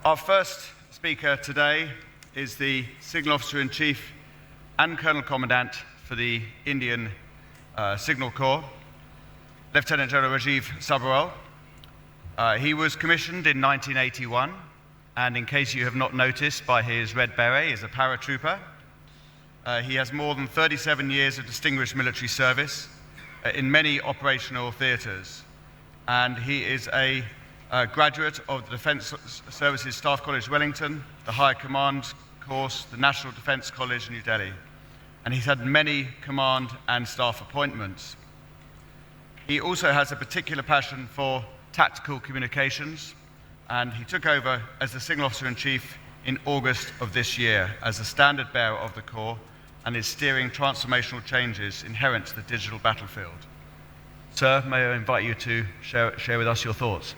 Our first speaker today is the Signal Officer-in-Chief and Colonel Commandant for the Indian Signal Corps, Lieutenant General Rajeev Sabherwal. He was commissioned in 1981, and in case you have not noticed by his red beret, is a paratrooper. He has more than 37 years of distinguished military service in many operational theatres, and he is a graduate of the Defence Services Staff College Wellington, the Higher Command course, the National Defence College New Delhi, and he's had many command and staff appointments. He also has a particular passion for tactical communications, and he took over as the Signal Officer-in-Chief in August of this year as the standard bearer of the Corps and is steering transformational changes inherent to the digital battlefield. Sir, may I invite you to share with us your thoughts?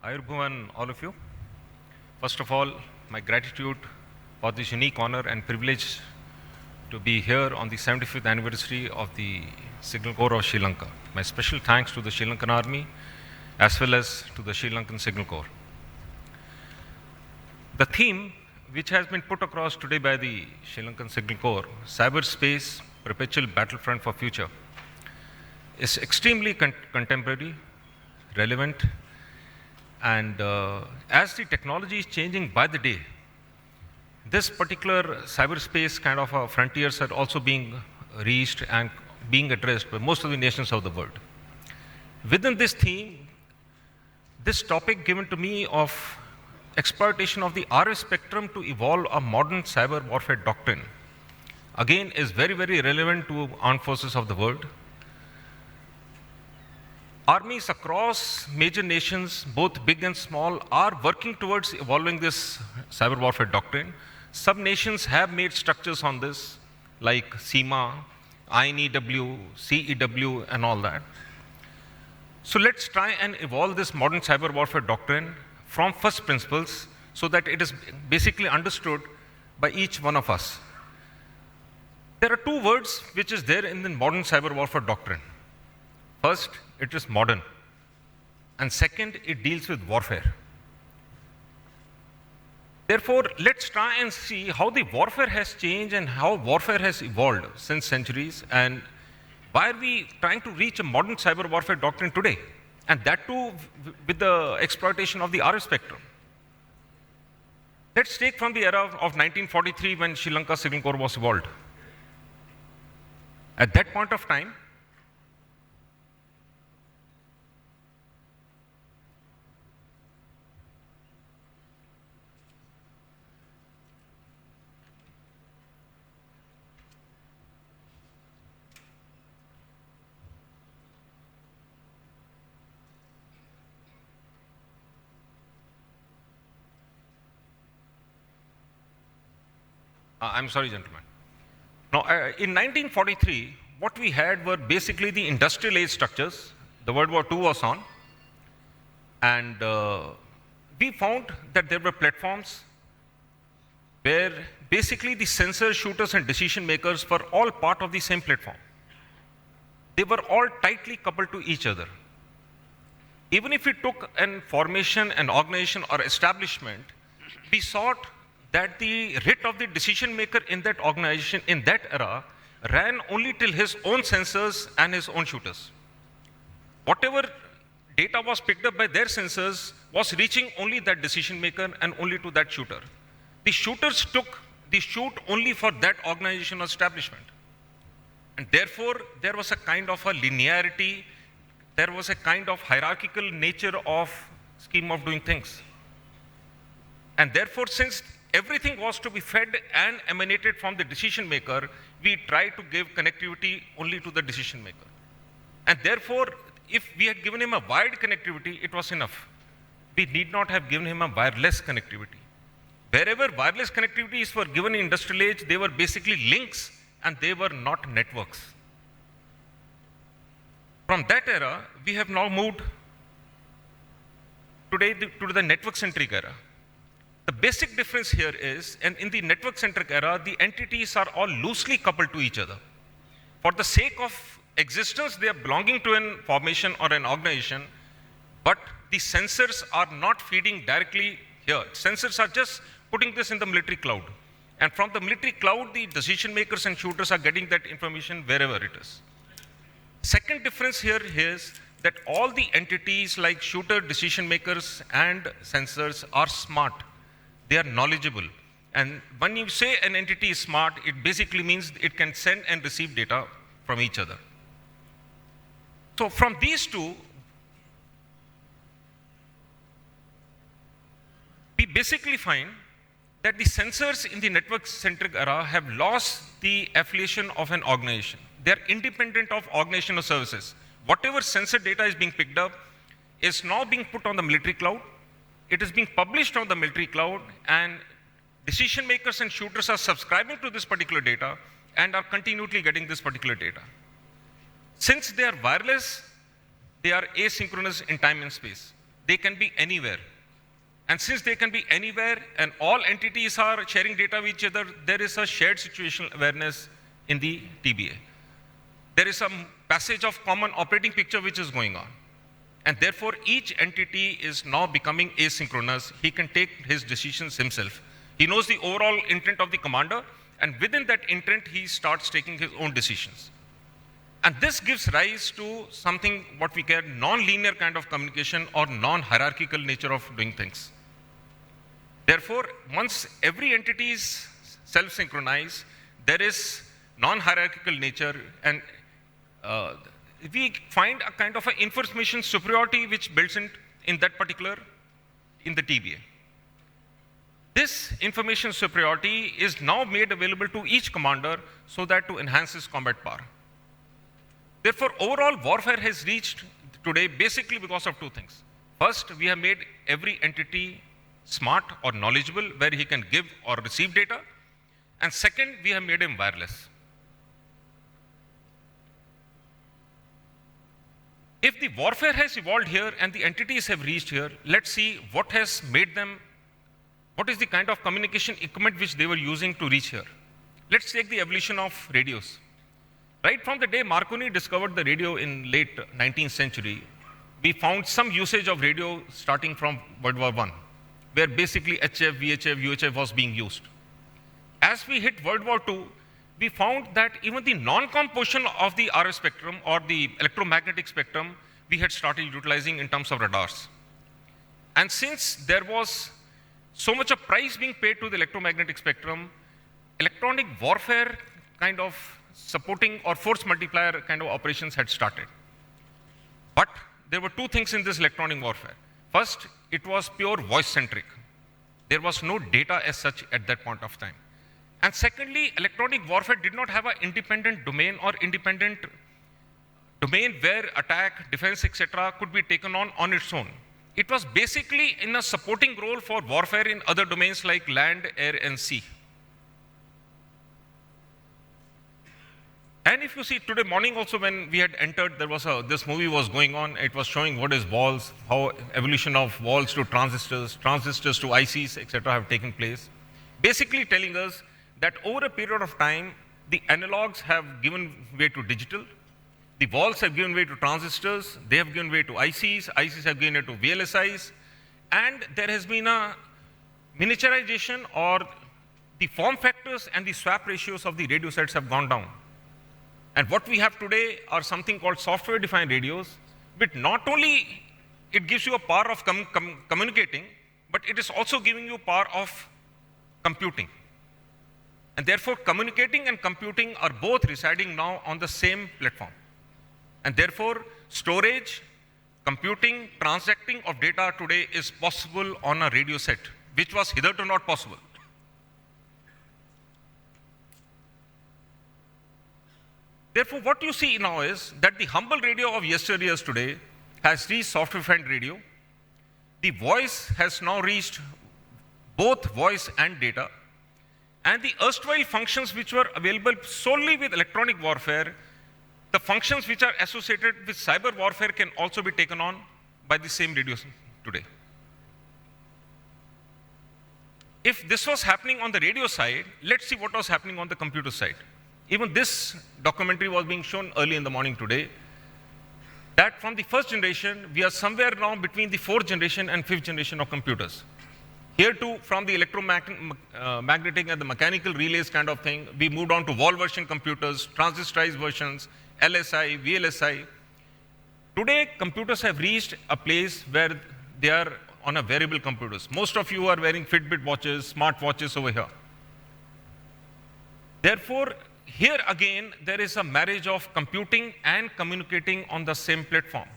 Ayurban, all of you. First of all, my gratitude for this unique honor and privilege to be here on the 75th anniversary of the Signal Corps of Sri Lanka. My special thanks to the Sri Lankan Army as well as to the Sri Lankan Signal Corps. The theme which has been put across today by the Sri Lankan Signal Corps, cyberspace, perpetual battlefront for future, is extremely contemporary, relevant, and as the technology is changing by the day, this particular cyberspace kind of frontiers are also being reached and being addressed by most of the nations of the world. Within this theme, this topic given to me of exploitation of the RF spectrum to evolve a modern cyber warfare doctrine, again is very, very relevant to armed forces of the world. Armies across major nations, both big and small, are working towards evolving this cyber warfare doctrine. Some nations have made structures on this, like CIMA, INEW, CEW, and all that. So let's try and evolve this modern cyber warfare doctrine from first principles so that it is basically understood by each one of us. There are two words which is there in the modern cyber warfare doctrine. First, it is modern, and second, it deals with warfare. Therefore, let's try and see how the warfare has changed and how warfare has evolved since centuries, and why are we trying to reach a modern cyber warfare doctrine today, and that too with the exploitation of the RF spectrum. Let's take from the era of 1943 when Sri Lanka Signal Corps was evolved. At that point of time, I'm sorry, gentlemen. Now, in 1943, what we had were basically the industrial age structures. The World War II was on. And we found that there were platforms where basically the sensors, shooters, and decision makers were all part of the same platform. They were all tightly coupled to each other. Even if we took an formation, an organization, or establishment, we sought that the writ of the decision maker in that organization, in that era, ran only till his own sensors and his own shooters. Whatever data was picked up by their sensors was reaching only that decision maker and only to that shooter. The shooters took the shoot only for that organization or establishment. And therefore, there was a kind of a linearity, there was a kind of hierarchical nature of scheme of doing things. And therefore, since everything was to be fed and emanated from the decision maker, we tried to give connectivity only to the decision maker. And therefore, if we had given him a wired connectivity, it was enough. We need not have given him a wireless connectivity. Wherever wireless connectivities were given in industrial age, they were basically links and they were not networks. From that era, we have now moved today to the network-centric era. The basic difference here is, and in the network-centric era, the entities are all loosely coupled to each other. For the sake of existence, they are belonging to an formation or an organization, but the sensors are not feeding directly here. Sensors are just putting this in the military cloud. And from the military cloud, the decision makers and shooters are getting that information wherever it is. Second difference here is that all the entities like shooter, decision makers, and sensors are smart. They are knowledgeable. And when you say an entity is smart, it basically means it can send and receive data from each other. So from these two, we basically find that the sensors in the network-centric era have lost the affiliation of an organization. They are independent of organizational services. Whatever sensor data is being picked up is now being put on the military cloud. It is being published on the military cloud, and decision makers and shooters are subscribing to this particular data and are continually getting this particular data. Since they are wireless, they are asynchronous in time and space. They can be anywhere. And since they can be anywhere and all entities are sharing data with each other, there is a shared situational awareness in the TBA. There is some passage of common operating picture which is going on. And therefore, each entity is now becoming asynchronous. He can take his decisions himself. He knows the overall intent of the commander, and within that intent, he starts taking his own decisions. And this gives rise to something what we call non-linear kind of communication or non-hierarchical nature of doing things. Therefore, once every entity is self-synchronized, there is non-hierarchical nature, and we find a kind of an information superiority which builds in that particular, in the TBA. This information superiority is now made available to each commander so that to enhance his combat power. Therefore, overall warfare has reached today basically because of two things. First, we have made every entity smart or knowledgeable where he can give or receive data. And second, we have made him wireless. If the warfare has evolved here and the entities have reached here, let's see what has made them, what is the kind of communication equipment which they were using to reach here. Let's take the evolution of radios. Right from the day Marconi discovered the radio in late 19th century, we found some usage of radio starting from World War I, where basically HF, VHF, UHF was being used. As we hit World War II, we found that even the non-com portion of the RF spectrum or the electromagnetic spectrum, we had started utilizing in terms of radars. And since there was so much of price being paid to the electromagnetic spectrum, electronic warfare kind of supporting or force multiplier kind of operations had started. But there were two things in this electronic warfare. First, it was pure voice-centric. There was no data as such at that point of time. And secondly, electronic warfare did not have an independent domain or independent domain where attack, defense, etc. could be taken on its own. It was basically in a supporting role for warfare in other domains like land, air, and sea. And if you see today morning also when we had entered, there was this movie was going on. It was showing what is walls, how evolution of walls to transistors, transistors to ICs, etc. have taken place. Basically telling us that over a period of time, the analogs have given way to digital. The walls have given way to transistors. They have given way to ICs. ICs have given way to VLSIs. And there has been a miniaturization, or the form factors and the swap ratios of the radio sets have gone down. And what we have today are something called software-defined radios, which not only it gives you a power of communicating, but it is also giving you power of computing. And therefore, communicating and computing are both residing now on the same platform. And therefore, storage, computing, transacting of data today is possible on a radio set, which was hitherto not possible. Therefore, what you see now is that the humble radio of yesteryears today has reached software-defined radio. The voice has now reached both voice and data. And the erstwhile functions which were available solely with electronic warfare, the functions which are associated with cyber warfare can also be taken on by the same radios today. If this was happening on the radio side, let's see what was happening on the computer side. Even this documentary was being shown early in the morning today, that from the first generation, we are somewhere now between the fourth generation and fifth generation of computers. Here too, from the electromagnetic and the mechanical relays kind of thing, we moved on to wall version computers, transistorized versions, LSI, VLSI. Today, computers have reached a place where they are on a wearable computers. Most of you are wearing Fitbit watches, smart watches over here. Therefore, here again, there is a marriage of computing and communicating on the same platform.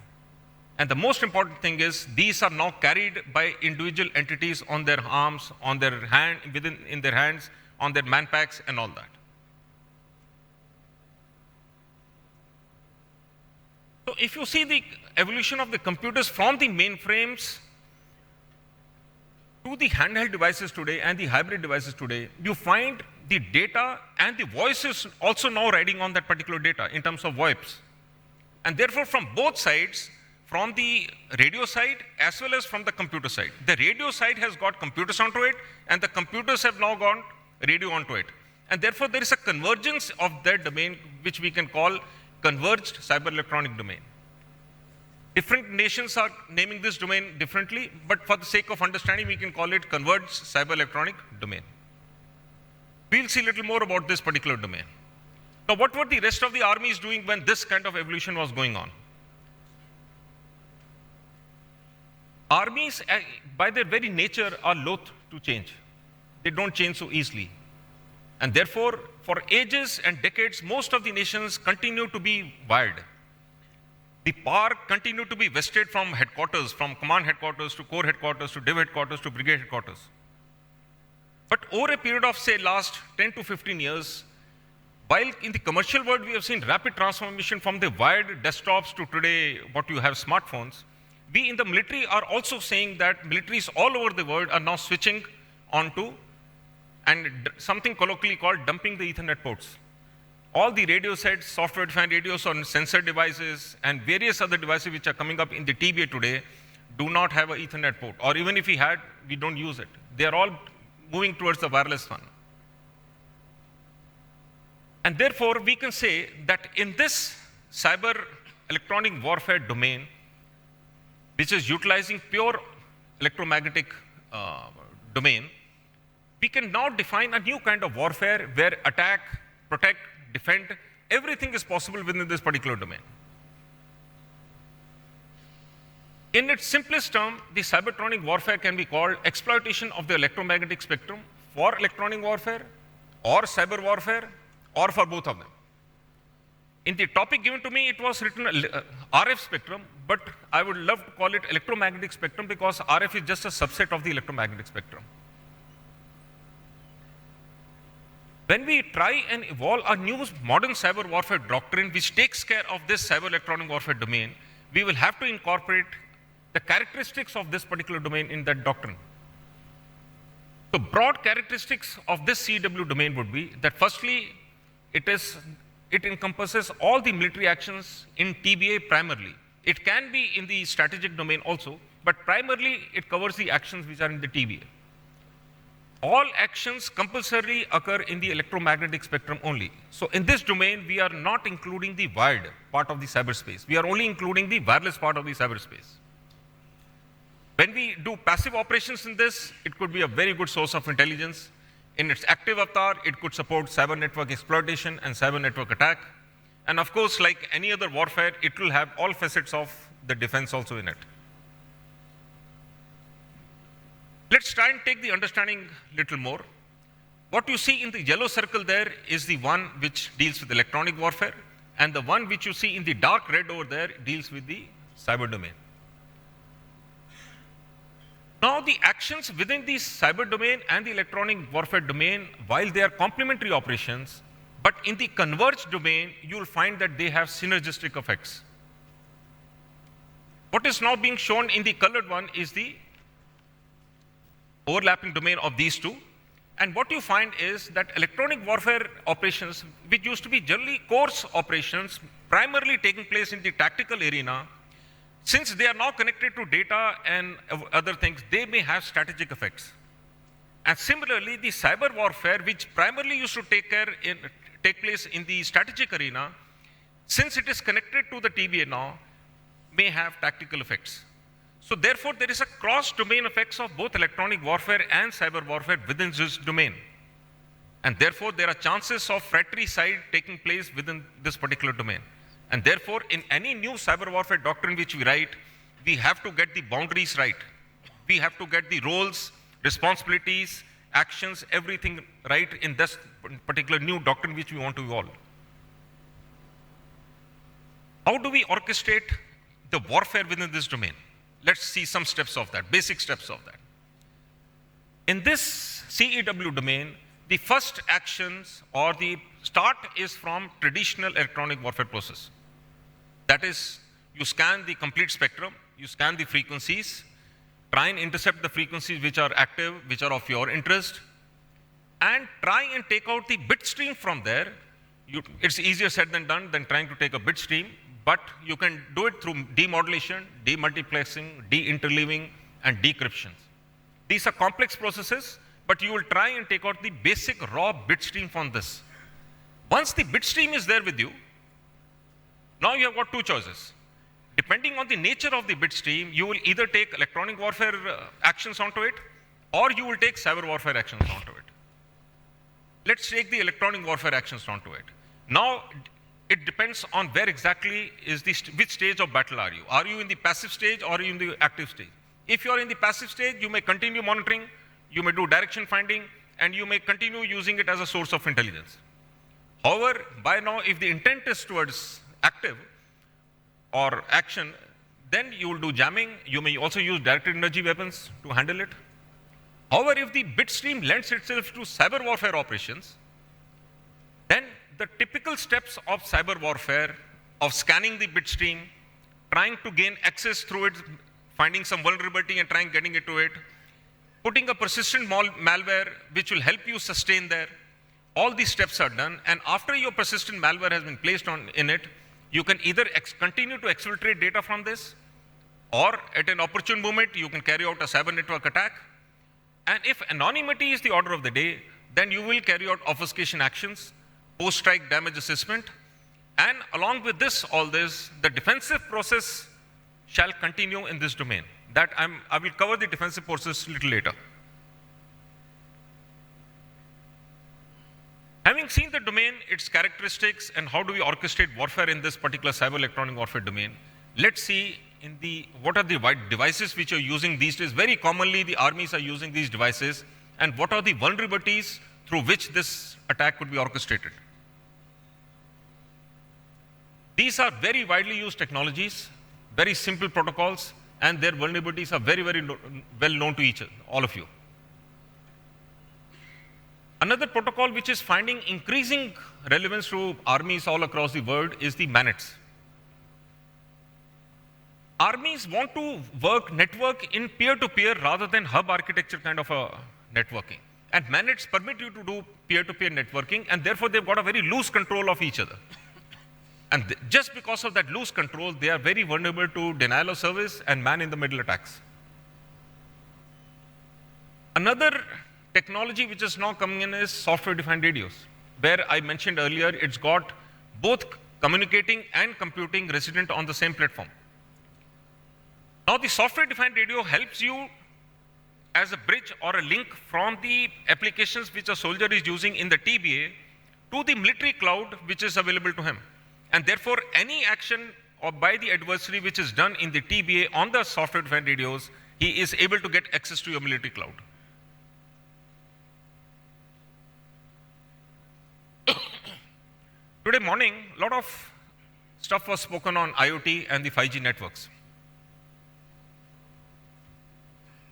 And the most important thing is these are now carried by individual entities on their arms, on their hand, in their hands, on their manpacks and all that. So if you see the evolution of the computers from the mainframes to the handheld devices today and the hybrid devices today, you find the data and the voices also now riding on that particular data in terms of VoIPs. And therefore, from both sides, from the radio side as well as from the computer side. The radio side has got computers onto it, and the computers have now got radio onto it. And therefore, there is a convergence of that domain, which we can call converged cyber electronic domain. Different nations are naming this domain differently, but for the sake of understanding, we can call it converged cyber electronic domain. We'll see a little more about this particular domain. Now, what were the rest of the armies doing when this kind of evolution was going on? Armies, by their very nature, are loath to change. They don't change so easily. And therefore, for ages and decades, most of the nations continue to be wired. The power continued to be vested from headquarters, from command headquarters to corps headquarters to div headquarters to brigade headquarters. But over a period of, say, last 10 to 15 years, while in the commercial world we have seen rapid transformation from the wired desktops to today what you have smartphones, we in the military are also saying that militaries all over the world are now switching onto and something colloquially called dumping the Ethernet ports. All the radio sets, software-defined radios on sensor devices and various other devices which are coming up in the TBA today do not have an Ethernet port, or even if we had, we don't use it. They are all moving towards the wireless one. And therefore, we can say that in this cyber electronic warfare domain, which is utilizing pure electromagnetic domain, we can now define a new kind of warfare where attack, protect, defend, everything is possible within this particular domain. In its simplest term, the cybertronic warfare can be called exploitation of the electromagnetic spectrum for electronic warfare, or cyber warfare, or for both of them. In the topic given to me, it was written RF spectrum, but I would love to call it electromagnetic spectrum because RF is just a subset of the electromagnetic spectrum. When we try and evolve a new modern cyber warfare doctrine which takes care of this cyber electronic warfare domain, we will have to incorporate the characteristics of this particular domain in that doctrine. So broad characteristics of this CW domain would be that firstly, it encompasses all the military actions in TBA primarily. It can be in the strategic domain also, but primarily it covers the actions which are in the TBA. All actions compulsorily occur in the electromagnetic spectrum only. So in this domain, we are not including the wired part of the cyberspace. We are only including the wireless part of the cyberspace. When we do passive operations in this, it could be a very good source of intelligence. In its active avatar, it could support cyber network exploitation and cyber network attack. And of course, like any other warfare, it will have all facets of the defense also in it. Let's try and take the understanding a little more. What you see in the yellow circle there is the one which deals with electronic warfare, and the one which you see in the dark red over there deals with the cyber domain. Now, the actions within the cyber domain and the electronic warfare domain, while they are complementary operations, but in the converged domain, you will find that they have synergistic effects. What is now being shown in the colored one is the overlapping domain of these two. And what you find is that electronic warfare operations, which used to be generally coarse operations, primarily taking place in the tactical arena, since they are now connected to data and other things, they may have strategic effects. And similarly, the cyber warfare, which primarily used to take place in the strategic arena, since it is connected to the TBA now, may have tactical effects. So therefore, there is a cross-domain effects of both electronic warfare and cyber warfare within this domain. And therefore, there are chances of fratricide taking place within this particular domain. And therefore, in any new cyber warfare doctrine which we write, we have to get the boundaries right. We have to get the roles, responsibilities, actions, everything right in this particular new doctrine which we want to evolve. How do we orchestrate the warfare within this domain? Let's see some steps of that, basic steps of that. In this CEW domain, the first actions or the start is from traditional electronic warfare process. That is, you scan the complete spectrum, you scan the frequencies, try and intercept the frequencies which are active, which are of your interest, and try and take out the bit stream from there. It's easier said than done than trying to take a bit stream, but you can do it through demodulation, demultiplexing, deinterleaving, and decryptions. These are complex processes, but you will try and take out the basic raw bit stream from this. Once the bit stream is there with you, now you have got two choices. Depending on the nature of the bit stream, you will either take electronic warfare actions onto it, or you will take cyber warfare actions onto it. Let's take the electronic warfare actions onto it. Now, it depends on where exactly is which stage of battle are you. Are you in the passive stage or are you in the active stage? If you are in the passive stage, you may continue monitoring, you may do direction finding, and you may continue using it as a source of intelligence. However, by now, if the intent is towards active or action, then you will do jamming. You may also use directed energy weapons to handle it. However, if the bit stream lends itself to cyber warfare operations, then the typical steps of cyber warfare, of scanning the bit stream, trying to gain access through it, finding some vulnerability and trying getting into it, putting a persistent malware which will help you sustain there, all these steps are done, and after your persistent malware has been placed in it, you can either continue to exfiltrate data from this, or at an opportune moment, you can carry out a cyber network attack. And if anonymity is the order of the day, then you will carry out obfuscation actions, post-strike damage assessment, and along with all this, the defensive process shall continue in this domain. I will cover the defensive process a little later. Having seen the domain, its characteristics, and how do we orchestrate warfare in this particular cyber electronic warfare domain, let's see what are the devices which are using these days. Very commonly, the armies are using these devices, and what are the vulnerabilities through which this attack could be orchestrated. These are very widely used technologies, very simple protocols, and their vulnerabilities are very, very well known to all of you. Another protocol which is finding increasing relevance to armies all across the world is the MANETs. Armies want to network in peer-to-peer rather than hub architecture kind of a networking. And MANETs permit you to do peer-to-peer networking, and therefore they've got a very loose control of each other. And just because of that loose control, they are very vulnerable to denial of service and man-in-the-middle attacks. Another technology which is now coming in is software-defined radios, where I mentioned earlier, it's got both communicating and computing resident on the same platform. Now, the software-defined radio helps you as a bridge or a link from the applications which a soldier is using in the TBA to the military cloud which is available to him. And therefore, any action by the adversary which is done in the TBA on the software-defined radios, he is able to get access to your military cloud. Today morning, a lot of stuff was spoken on IoT and the 5G networks.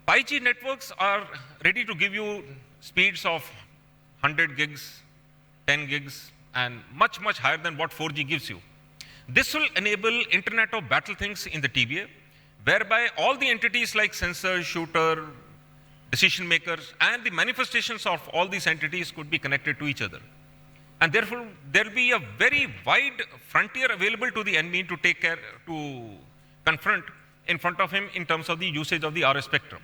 5G networks are ready to give you speeds of 100 gigs, 10 gigs, and much, much higher than what 4G gives you. This will enable Internet of Battle things in the TBA, whereby all the entities like sensor, shooter, decision makers, and the manifestations of all these entities could be connected to each other. And therefore, there will be a very wide frontier available to the enemy to take care, to confront in front of him in terms of the usage of the RF spectrum.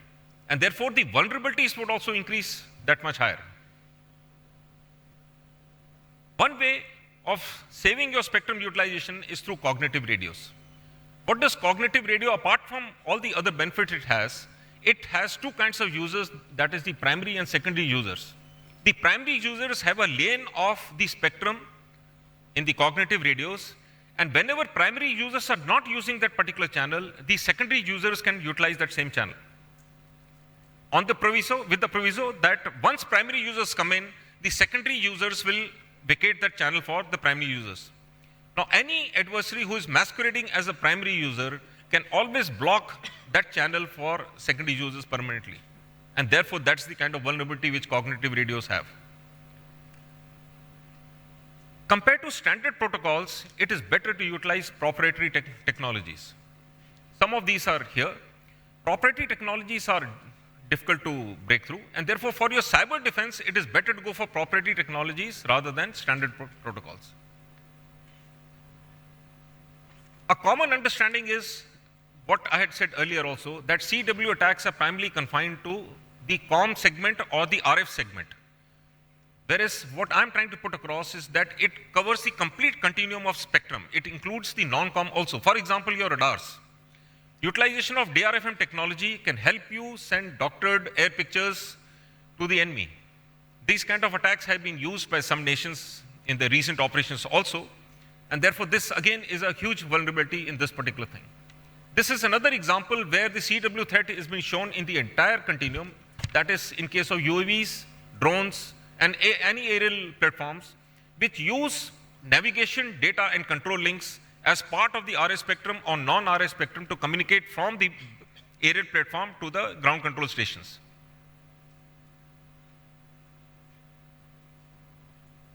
And therefore, the vulnerabilities would also increase that much higher. One way of saving your spectrum utilization is through cognitive radios. What does cognitive radio, apart from all the other benefits it has two kinds of users, that is the primary and secondary users. The primary users have a lane of the spectrum in the cognitive radios, and whenever primary users are not using that particular channel, the secondary users can utilize that same channel. With the proviso that once primary users come in, the secondary users will vacate that channel for the primary users. Now, any adversary who is masquerading as a primary user can always block that channel for secondary users permanently. And therefore, that's the kind of vulnerability which cognitive radios have. Compared to standard protocols, it is better to utilize proprietary technologies. Some of these are here. Proprietary technologies are difficult to break through, and therefore, for your cyber defense, it is better to go for proprietary technologies rather than standard protocols. A common understanding is what I had said earlier also, that CW attacks are primarily confined to the COM segment or the RF segment. Whereas what I'm trying to put across is that it covers the complete continuum of spectrum. It includes the non-COM also. For example, your radars. Utilization of DRFM technology can help you send doctored air pictures to the enemy. These kind of attacks have been used by some nations in the recent operations also, and therefore this again is a huge vulnerability in this particular thing. This is another example where the CW threat is being shown in the entire continuum, that is in case of UAVs, drones, and any aerial platforms which use navigation, data, and control links as part of the RF spectrum or non-RF spectrum to communicate from the aerial platform to the ground control stations.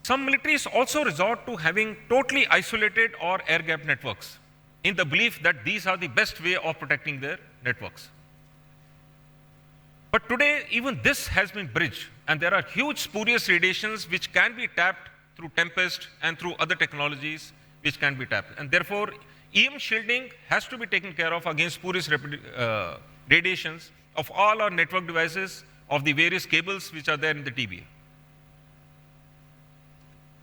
Some militaries also resort to having totally isolated or air-gapped networks in the belief that these are the best way of protecting their networks. But today, even this has been bridged, and there are huge spurious radiations which can be tapped through Tempest and through other technologies which can be tapped. And therefore, EM shielding has to be taken care of against spurious radiations of all our network devices, of the various cables which are there in the TBA.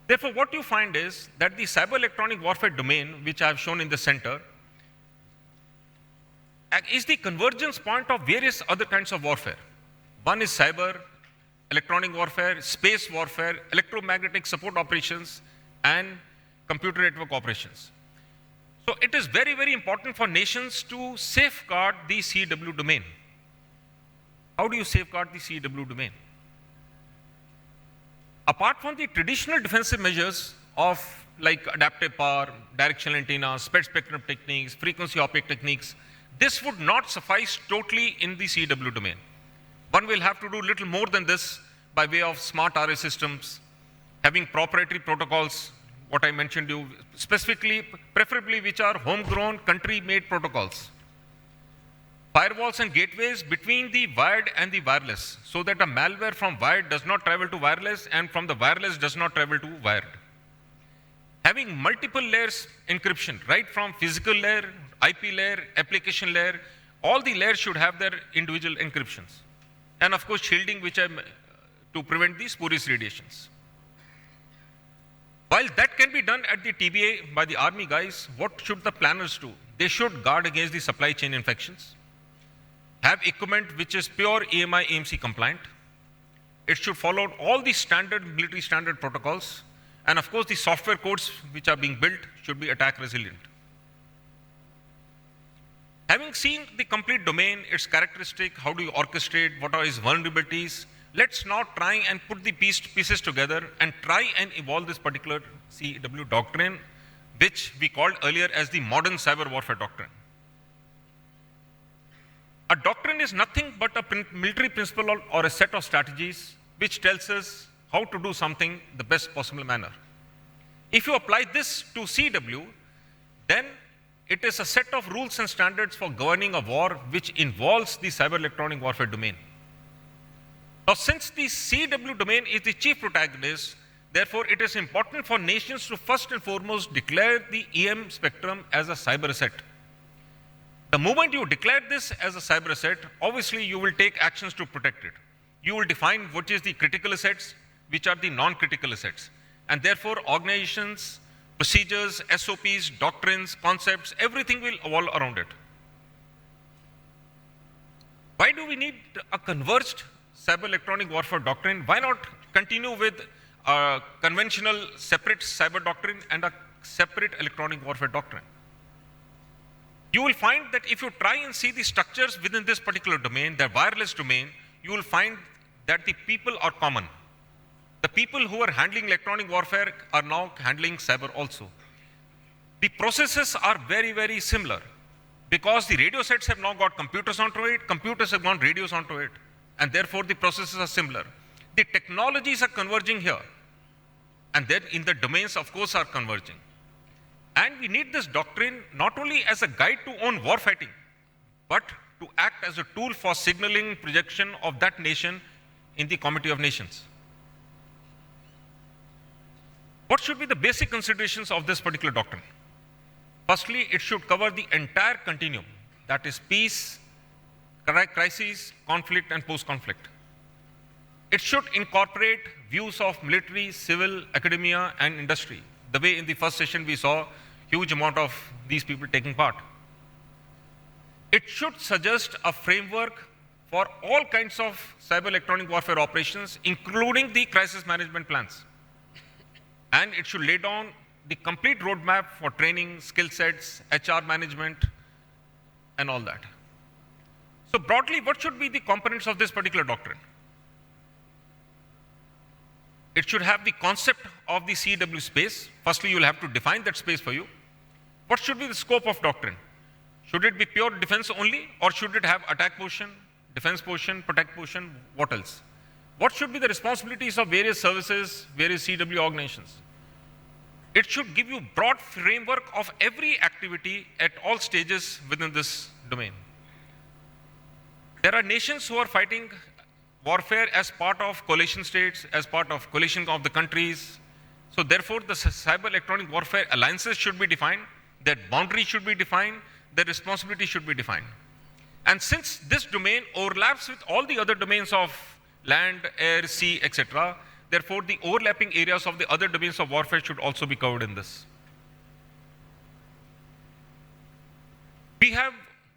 Therefore, what you find is that the cyber electronic warfare domain, which I have shown in the center, is the convergence point of various other kinds of warfare. One is cyber, electronic warfare, space warfare, electromagnetic support operations, and computer network operations. So it is very, very important for nations to safeguard the CW domain. How do you safeguard the CW domain? Apart from the traditional defensive measures of like adaptive power, directional antennas, spread spectrum techniques, frequency optic techniques, this would not suffice totally in the CW domain. One will have to do little more than this by way of smart RF systems, having proprietary protocols, what I mentioned to you, specifically, preferably which are homegrown, country-made protocols. Firewalls and gateways between the wired and the wireless, so that a malware from wired does not travel to wireless and from the wireless does not travel to wired. Having multiple layers encryption, right from physical layer, IP layer, application layer, all the layers should have their individual encryptions. And of course, shielding, which to prevent the spurious radiations. While that can be done at the TBA by the army guys, what should the planners do? They should guard against the supply chain infections, have equipment which is pure EMI AMC compliant. It should follow all the standard military standard protocols, and of course the software codes which are being built should be attack resilient. Having seen the complete domain, its characteristic, how do you orchestrate, what are its vulnerabilities, let's now try and put the pieces together and try and evolve this particular CW doctrine, which we called earlier as the modern cyber warfare doctrine. A doctrine is nothing but a military principle or a set of strategies which tells us how to do something the best possible manner. If you apply this to CW, then it is a set of rules and standards for governing a war which involves the cyber electronic warfare domain. Now, since the CW domain is the chief protagonist, therefore it is important for nations to first and foremost declare the EM spectrum as a cyber asset. The moment you declare this as a cyber asset, obviously you will take actions to protect it. You will define what is the critical assets, which are the non-critical assets. And therefore organizations, procedures, SOPs, doctrines, concepts, everything will evolve around it. Why do we need a converged cyber electronic warfare doctrine? Why not continue with a conventional separate cyber doctrine and a separate electronic warfare doctrine? You will find that if you try and see the structures within this particular domain, the wireless domain, you will find that the people are common. The people who are handling electronic warfare are now handling cyber also. The processes are very, very similar because the radio sets have now got computers onto it, computers have got radios onto it, and therefore the processes are similar. The technologies are converging here, and then in the domains, of course, are converging. And we need this doctrine not only as a guide to own warfighting, but to act as a tool for signaling projection of that nation in the Committee of Nations. What should be the basic considerations of this particular doctrine? Firstly, it should cover the entire continuum, that is peace, crisis, conflict, and post-conflict. It should incorporate views of military, civil, academia, and industry. The way in the first session we saw huge amount of these people taking part. It should suggest a framework for all kinds of cyber electronic warfare operations, including the crisis management plans. And it should lay down the complete roadmap for training, skill sets, HR management, and all that. So broadly, what should be the components of this particular doctrine? It should have the concept of the CW space. Firstly, you'll have to define that space for you. What should be the scope of doctrine? Should it be pure defense only, or should it have attack portion, defense portion, protect portion? What else? What should be the responsibilities of various services, various CW organizations? It should give you broad framework of every activity at all stages within this domain. There are nations who are fighting warfare as part of coalition states, as part of coalition of the countries. So therefore, the cyber electronic warfare alliances should be defined, their boundaries should be defined, their responsibility should be defined. And since this domain overlaps with all the other domains of land, air, sea, etc., therefore the overlapping areas of the other domains of warfare should also be covered in this. We have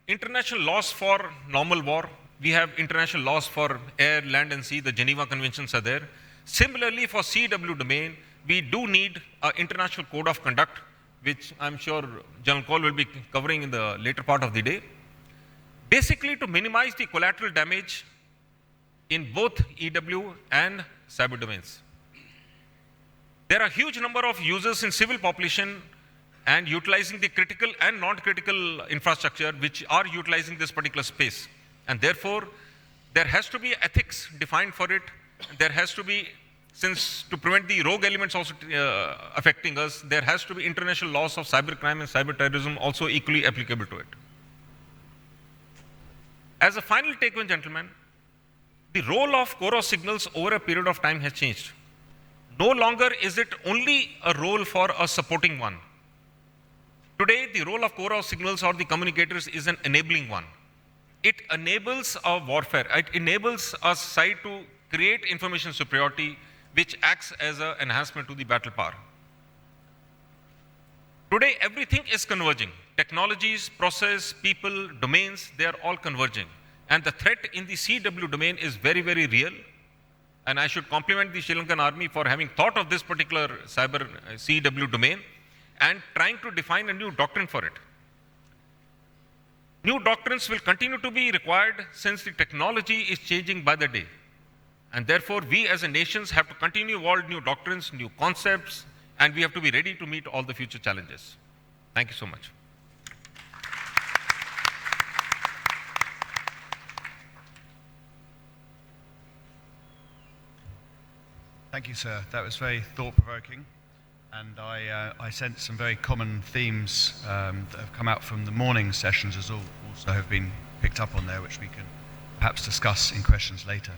international laws for normal war. We have international laws for air, land, and sea. The Geneva Conventions are there. Similarly, for CW domain, we do need an international code of conduct, which I'm sure General Cole will be covering in the later part of the day. Basically, to minimize the collateral damage in both EW and cyber domains. There are a huge number of users in civil population and utilizing the critical and non-critical infrastructure which are utilizing this particular space. And therefore, there has to be ethics defined for it. There has to be, since to prevent the rogue elements also affecting us, there has to be international laws of cybercrime and cyber terrorism also equally applicable to it. As a final take-home, gentlemen, the role of Core signals over a period of time has changed. No longer is it only a role for a supporting one. Today, the role of Core signals or the communicators is an enabling one. It enables a warfare. It enables a side to create information superiority, which acts as an enhancement to the battle power. Today, everything is converging. Technologies, process, people, domains, they are all converging. And the threat in the CW domain is very, very real. And I should compliment the Sri Lankan army for having thought of this particular cyber CW domain and trying to define a new doctrine for it. New doctrines will continue to be required since the technology is changing by the day. And therefore, we as a nation have to continue to evolve new doctrines, new concepts, and we have to be ready to meet all the future challenges. Thank you so much. Thank you, sir. That was very thought-provoking. And I sense some very common themes that have come out from the morning sessions also have been picked up on there, which we can perhaps discuss in questions later.